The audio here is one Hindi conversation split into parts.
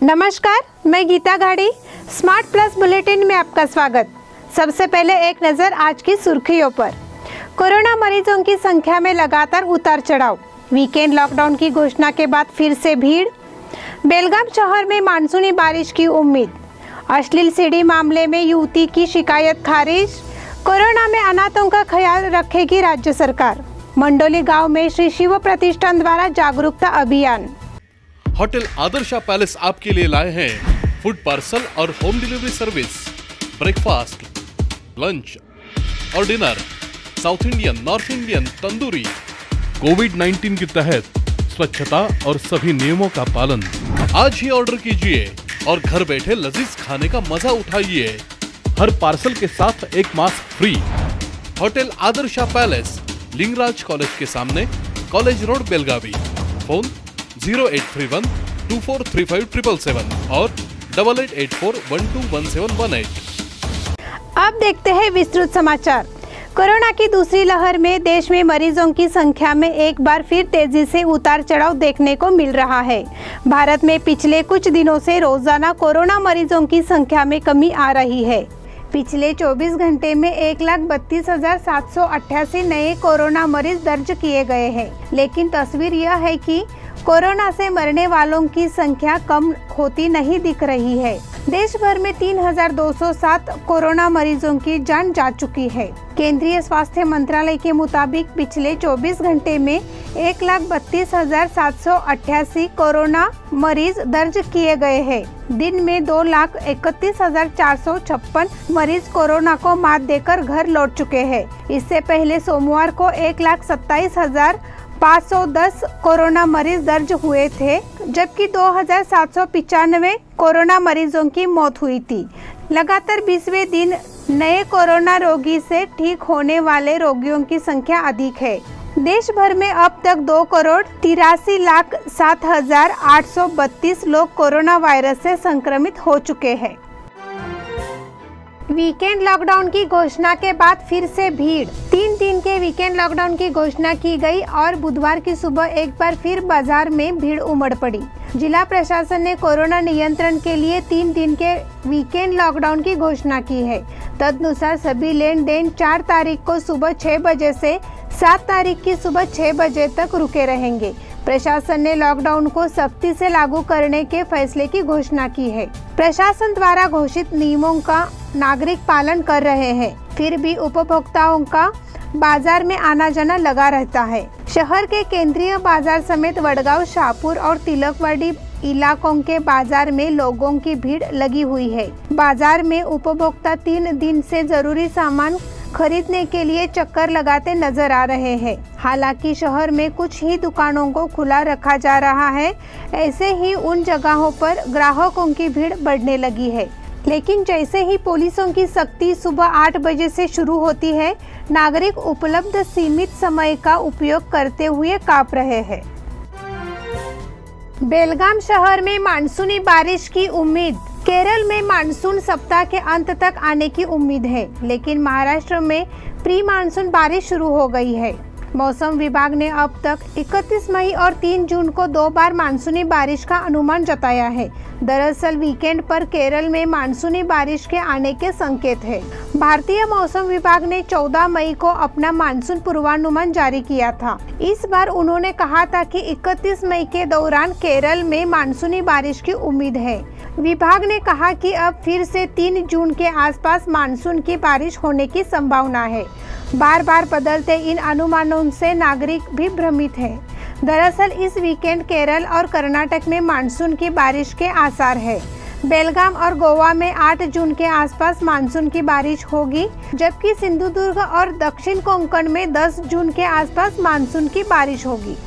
नमस्कार, मैं गीता घाड़ी। स्मार्ट प्लस बुलेटिन में आपका स्वागत। सबसे पहले एक नज़र आज की सुर्खियों पर। कोरोना मरीजों की संख्या में लगातार उतार चढ़ाव। वीकेंड लॉकडाउन की घोषणा के बाद फिर से भीड़। बेलगाम शहर में मानसूनी बारिश की उम्मीद। अश्लील सीडी मामले में युवती की शिकायत खारिज। कोरोना में अनाथों का ख्याल रखेगी राज्य सरकार। मंडोली गांव में श्री शिव प्रतिष्ठान द्वारा जागरूकता अभियान। होटल आदर्शा पैलेस आपके लिए लाए हैं फूड पार्सल और home delivery service, breakfast, lunch और dinner, South Indian, North Indian, tandoori. कोविड-19 के तहत स्वच्छता और सभी नियमों का पालन। आज ही ऑर्डर कीजिए और घर बैठे लजीज खाने का मजा उठाइए। हर पार्सल के साथ एक mask free. Hotel Adarsha palace, Lingaraj college के सामने, कॉलेज रोड, बेलगावी। फोन 0831 243577 और 8884121718। अब देखते हैं विस्तृत समाचार। कोरोना की दूसरी लहर में देश में मरीजों की संख्या में एक बार फिर तेजी से उतार चढ़ाव देखने को मिल रहा है। भारत में पिछले कुछ दिनों से रोजाना कोरोना मरीजों की संख्या में कमी आ रही है। पिछले 24 घंटे में 1,32,788 नए कोरोना मरीज दर्ज किए गए हैं, लेकिन तस्वीर यह है कि कोरोना से मरने वालों की संख्या कम होती नहीं दिख रही है। देश भर में 3,207 कोरोना मरीजों की जान जा चुकी है। केंद्रीय स्वास्थ्य मंत्रालय के मुताबिक पिछले 24 घंटे में 1,32,788 कोरोना मरीज दर्ज किए गए हैं। दिन में 2,31,456 मरीज कोरोना को मात देकर घर लौट चुके हैं। इससे पहले सोमवार को 1,27,510 कोरोना मरीज दर्ज हुए थे, जबकि 2,795 कोरोना मरीजों की मौत हुई थी। लगातार 20वें दिन नए कोरोना रोगी से ठीक होने वाले रोगियों की संख्या अधिक है। देश भर में अब तक 2,83,07,832 लोग कोरोना वायरस से संक्रमित हो चुके हैं। वीकेंड लॉकडाउन की घोषणा के बाद फिर से भीड़। 3 दिन के वीकेंड लॉकडाउन की घोषणा की गई और बुधवार की सुबह एक बार फिर बाजार में भीड़ उमड़ पड़ी। जिला प्रशासन ने कोरोना नियंत्रण के लिए 3 दिन के वीकेंड लॉकडाउन की घोषणा की है। तदनुसार सभी लेन देन 4 तारीख को सुबह 6 बजे से 7 तारीख की सुबह 6 बजे तक रुके रहेंगे। प्रशासन ने लॉकडाउन को सख्ती से लागू करने के फैसले की घोषणा की है। प्रशासन द्वारा घोषित नियमों का नागरिक पालन कर रहे हैं, फिर भी उपभोक्ताओं का बाजार में आना जाना लगा रहता है। शहर के केंद्रीय बाजार समेत वडगांव, शाहपुर और तिलकवाड़ी इलाकों के बाजार में लोगों की भीड़ लगी हुई है। बाजार में उपभोक्ता 3 दिन से जरूरी सामान खरीदने के लिए चक्कर लगाते नजर आ रहे हैं। हालांकि शहर में कुछ ही दुकानों को खुला रखा जा रहा है, ऐसे ही उन जगहों पर ग्राहकों की भीड़ बढ़ने लगी है। लेकिन जैसे ही पुलिसों की सख्ती सुबह 8 बजे से शुरू होती है, नागरिक उपलब्ध सीमित समय का उपयोग करते हुए कांप रहे हैं। बेलगाम शहर में मानसूनी बारिश की उम्मीद। केरल में मानसून सप्ताह के अंत तक आने की उम्मीद है, लेकिन महाराष्ट्र में प्री मानसून बारिश शुरू हो गई है। मौसम विभाग ने अब तक 31 मई और 3 जून को 2 बार मानसूनी बारिश का अनुमान जताया है। दरअसल वीकेंड पर केरल में मानसूनी बारिश के आने के संकेत है। भारतीय मौसम विभाग ने 14 मई को अपना मानसून पूर्वानुमान जारी किया था। इस बार उन्होंने कहा था कि 31 मई के दौरान केरल में मानसूनी बारिश की उम्मीद है। विभाग ने कहा कि अब फिर से 3 जून के आसपास मानसून की बारिश होने की संभावना है। बार बार बदलते इन अनुमानों से नागरिक भी भ्रमित हैं। दरअसल इस वीकेंड केरल और कर्नाटक में मानसून की बारिश के आसार है। बेलगाम और गोवा में 8 जून के आसपास मानसून की बारिश होगी, जबकि सिंधुदुर्ग और दक्षिण कोंकण में 10 जून के आसपास मानसून की बारिश होगी।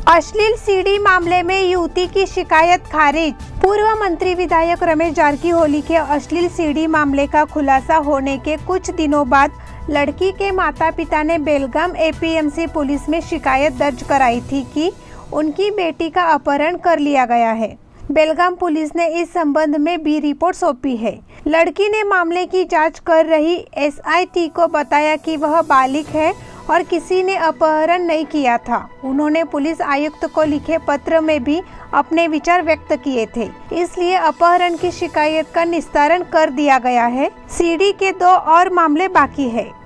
अश्लील सीडी मामले में युवती की शिकायत खारिज। पूर्व मंत्री विधायक रमेश जारकीहोली के अश्लील सीडी मामले का खुलासा होने के कुछ दिनों बाद लड़की के माता पिता ने बेलगाम एपीएमसी पुलिस में शिकायत दर्ज कराई थी कि उनकी बेटी का अपहरण कर लिया गया है। बेलगाम पुलिस ने इस संबंध में भी रिपोर्ट सौंपी है। लड़की ने मामले की जांच कर रही एसआईटी को बताया कि वह बालिग है और किसी ने अपहरण नहीं किया था। उन्होंने पुलिस आयुक्त को लिखे पत्र में भी अपने विचार व्यक्त किए थे, इसलिए अपहरण की शिकायत का निस्तारण कर दिया गया है। सीडी के 2 और मामले बाकी है।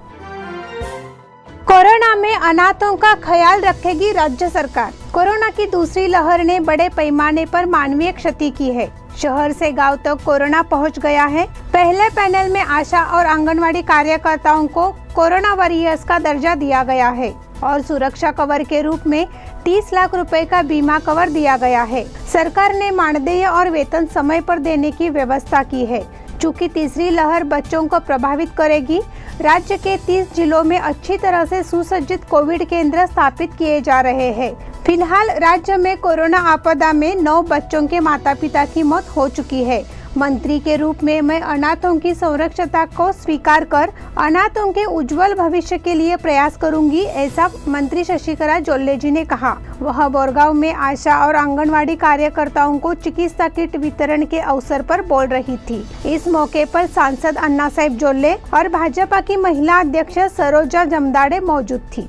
कोरोना में अनाथों का ख्याल रखेगी राज्य सरकार। कोरोना की दूसरी लहर ने बड़े पैमाने पर मानवीय क्षति की है। शहर से गांव तक कोरोना पहुंच गया है। पहले पैनल में आशा और आंगनवाड़ी कार्यकर्ताओं को कोरोना वॉरियर्स का दर्जा दिया गया है और सुरक्षा कवर के रूप में 30 लाख रुपए का बीमा कवर दिया गया है। सरकार ने मानदेय और वेतन समय पर देने की व्यवस्था की है। चूँकि तीसरी लहर बच्चों को प्रभावित करेगी, राज्य के 30 जिलों में अच्छी तरह से सुसज्जित कोविड केंद्र स्थापित किए जा रहे हैं। फिलहाल राज्य में कोरोना आपदा में 9 बच्चों के माता पिता की मौत हो चुकी है। मंत्री के रूप में मैं अनाथों की संरक्षता को स्वीकार कर अनाथों के उज्जवल भविष्य के लिए प्रयास करूंगी, ऐसा मंत्री शशिकला जोल्ले जी ने कहा। वह बोरगांव में आशा और आंगनवाड़ी कार्यकर्ताओं को चिकित्सा किट वितरण के अवसर पर बोल रही थी। इस मौके पर सांसद अन्ना साहेब जोल्ले और भाजपा की महिला अध्यक्ष सरोजा जमदाड़े मौजूद थी।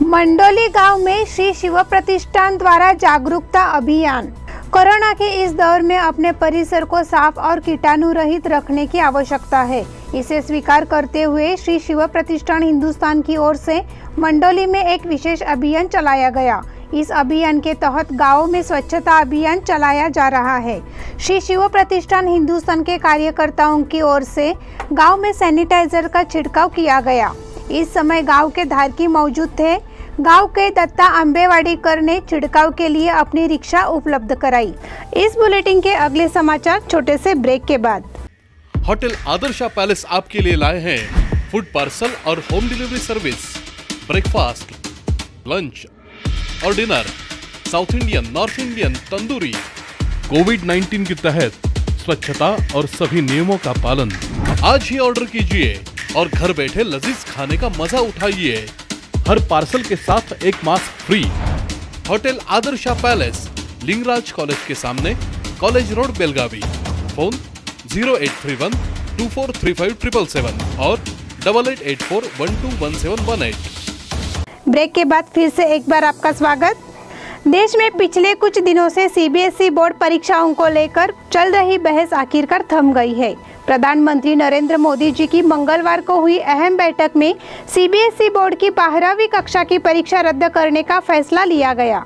मंडोली गांव में श्री शिव प्रतिष्ठान द्वारा जागरूकता अभियान। कोरोना के इस दौर में अपने परिसर को साफ और कीटाणु रहित रखने की आवश्यकता है। इसे स्वीकार करते हुए श्री शिव प्रतिष्ठान हिंदुस्तान की ओर से मंडोली में एक विशेष अभियान चलाया गया। इस अभियान के तहत गाँव में स्वच्छता अभियान चलाया जा रहा है। श्री शिव प्रतिष्ठान हिंदुस्तान के कार्यकर्ताओं की ओर से गाँव में सैनिटाइजर का छिड़काव किया गया। इस समय गाँव के धारकी मौजूद थे। गांव के दत्ता अंबेवाड़ीकर ने छिड़काव के लिए अपनी रिक्शा उपलब्ध कराई। इस बुलेटिन के अगले समाचार छोटे से ब्रेक के बाद। होटल आदर्शा पैलेस आपके लिए लाए हैं फूड पार्सल और home delivery service, breakfast, lunch और dinner, South Indian, North Indian, tandoori. कोविड-19 के तहत स्वच्छता और सभी नियमों का पालन। आज ही ऑर्डर कीजिए और घर बैठे लजीज खाने का मजा उठाइए। हर पार्सल के साथ एक mask free. Hotel Adarsha palace, Lingaraj college के सामने, कॉलेज रोड, बेलगावी। फोन 0831 243577 और 8884121718। ब्रेक के बाद फिर से एक बार आपका स्वागत। देश में पिछले कुछ दिनों से सीबीएसई बोर्ड परीक्षाओं को लेकर चल रही बहस आखिरकार थम गई है। प्रधानमंत्री नरेंद्र मोदी जी की मंगलवार को हुई अहम बैठक में सीबीएसई बोर्ड की 12वीं कक्षा की परीक्षा रद्द करने का फैसला लिया गया।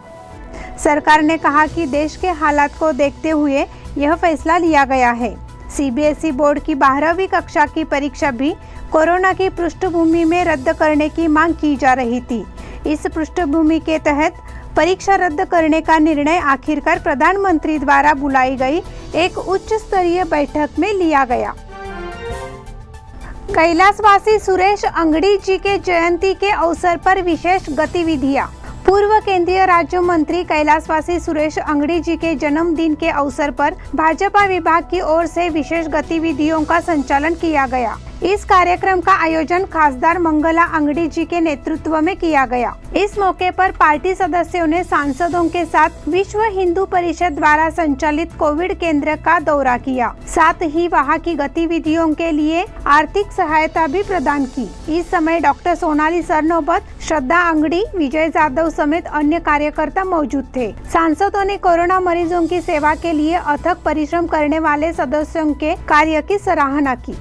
सरकार ने कहा कि देश के हालात को देखते हुए यह फैसला लिया गया है। सीबीएसई बोर्ड की 12वीं कक्षा की परीक्षा भी कोरोना की पृष्ठभूमि में रद्द करने की मांग की जा रही थी। इस पृष्ठभूमि के तहत परीक्षा रद्द करने का निर्णय आखिरकार प्रधानमंत्री द्वारा बुलाई गई एक उच्च स्तरीय बैठक में लिया गया। कैलाशवासी सुरेश अंगड़ी जी के जयंती के अवसर पर विशेष गतिविधियां। पूर्व केंद्रीय राज्य मंत्री कैलाशवासी सुरेश अंगड़ी जी के जन्मदिन के अवसर पर भाजपा विभाग की ओर से विशेष गतिविधियों का संचालन किया गया। इस कार्यक्रम का आयोजन खासदार मंगला अंगड़ी जी के नेतृत्व में किया गया। इस मौके पर पार्टी सदस्यों ने सांसदों के साथ विश्व हिंदू परिषद द्वारा संचालित कोविड केंद्र का दौरा किया। साथ ही वहां की गतिविधियों के लिए आर्थिक सहायता भी प्रदान की। इस समय डॉक्टर सोनाली सरनोबत, श्रद्धा अंगड़ी, विजय जाधव समेत अन्य कार्यकर्ता मौजूद थे। सांसदों ने कोरोना मरीजों की सेवा के लिए अथक परिश्रम करने वाले सदस्यों के कार्य की सराहना की।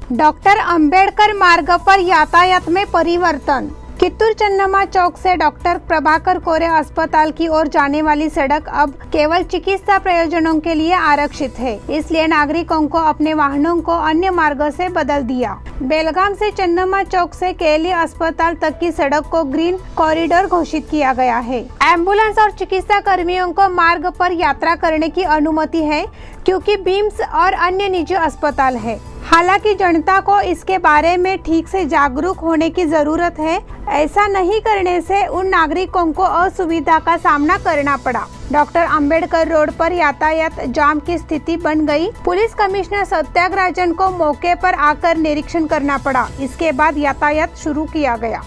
डॉक्टर अंबेडकर मार्ग पर यातायात में परिवर्तन। कित्तूर चन्नमा चौक से डॉक्टर प्रभाकर कोरे अस्पताल की ओर जाने वाली सड़क अब केवल चिकित्सा प्रयोजनों के लिए आरक्षित है, इसलिए नागरिकों को अपने वाहनों को अन्य मार्ग से बदल दिया। बेलगाम से चन्नमा चौक से केली अस्पताल तक की सड़क को ग्रीन कॉरिडोर घोषित किया गया है। एम्बुलेंस और चिकित्सा कर्मियों को मार्ग पर यात्रा करने की अनुमति है, क्योंकि बीम्स और अन्य निजी अस्पताल है। हालांकि जनता को इसके बारे में ठीक से जागरूक होने की जरूरत है। ऐसा नहीं करने से उन नागरिकों को असुविधा का सामना करना पड़ा। डॉक्टर अंबेडकर रोड पर यातायात जाम की स्थिति बन गई। पुलिस कमिश्नर सत्याग्रजन को मौके पर आकर निरीक्षण करना पड़ा। इसके बाद यातायात शुरू किया गया।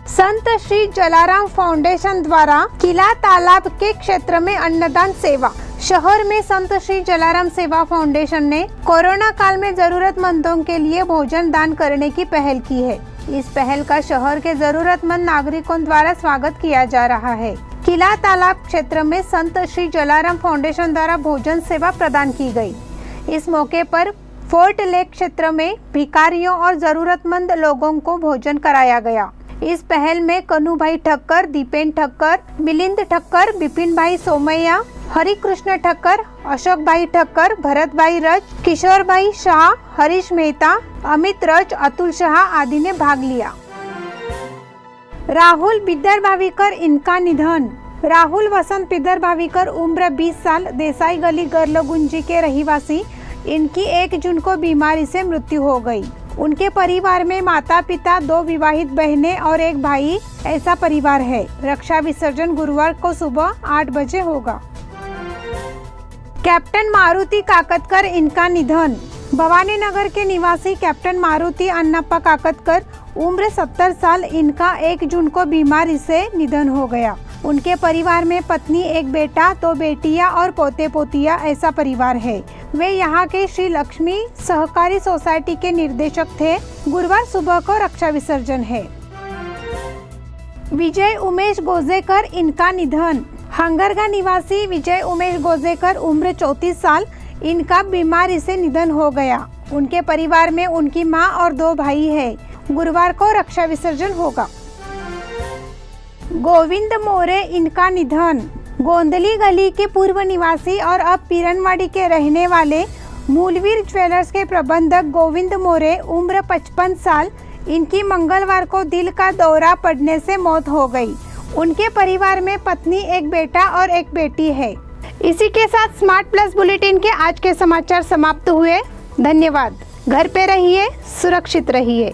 संत श्री जलाराम फाउंडेशन द्वारा किला तालाब के क्षेत्र में अन्नदान सेवा। शहर में संत श्री जलाराम सेवा फाउंडेशन ने कोरोना काल में जरूरतमंदों के लिए भोजन दान करने की पहल की है। इस पहल का शहर के जरूरतमंद नागरिकों द्वारा स्वागत किया जा रहा है। किला तालाब क्षेत्र में संत श्री जलाराम फाउंडेशन द्वारा भोजन सेवा प्रदान की गई। इस मौके पर फोर्ट लेक क्षेत्र में भिखारियों और जरूरतमंद लोगों को भोजन कराया गया। इस पहल में कन्हूभाई ठक्कर, दीपेन ठक्कर, मिलिंद ठक्कर, बिपिन भाई सोमैया, हरि कृष्ण ठक्कर, अशोक भाई ठक्कर, भरत भाई रज, किशोर भाई शाह, हरीश मेहता, अमित रज, अतुल शाह आदि ने भाग लिया। राहुल बिद्दर भावीकर, इनका निधन। राहुल वसंत बिद्दर भावीकर उम्र 20 साल, देसाई गली गर्लगुंजी के रहिवासी। इनकी 1 जून को बीमारी से मृत्यु हो गई। उनके परिवार में माता पिता, 2 विवाहित बहनें और 1 भाई ऐसा परिवार है। रक्षा विसर्जन गुरुवार को सुबह 8 बजे होगा। कैप्टन मारुति काकतकर, इनका निधन। भवानी नगर के निवासी कैप्टन मारुति अन्नप्पा काकतकर उम्र 70 साल, इनका 1 जून को बीमारी से निधन हो गया। उनके परिवार में पत्नी, 1 बेटा, 2 बेटियां और पोते पोतियां ऐसा परिवार है। वे यहाँ के श्री लक्ष्मी सहकारी सोसाइटी के निर्देशक थे। गुरुवार सुबह को रक्षा विसर्जन है। विजय उमेश गोजेकर, इनका निधन। हंगरगा निवासी विजय उमेश गोजेकर उम्र 34 साल, इनका बीमारी से निधन हो गया। उनके परिवार में उनकी मां और 2 भाई है। गुरुवार को रक्षा विसर्जन होगा। गोविंद मोरे, इनका निधन। गोंदली गली के पूर्व निवासी और अब पीरनवाड़ी के रहने वाले मूलवीर ज्वेलर्स के प्रबंधक गोविंद मोरे उम्र 55 साल, इनकी मंगलवार को दिल का दौरा पड़ने से मौत हो गई। उनके परिवार में पत्नी, 1 बेटा और 1 बेटी है। इसी के साथ स्मार्ट प्लस बुलेटिन के आज के समाचार समाप्त हुए। धन्यवाद। घर पे रहिए, सुरक्षित रहिए।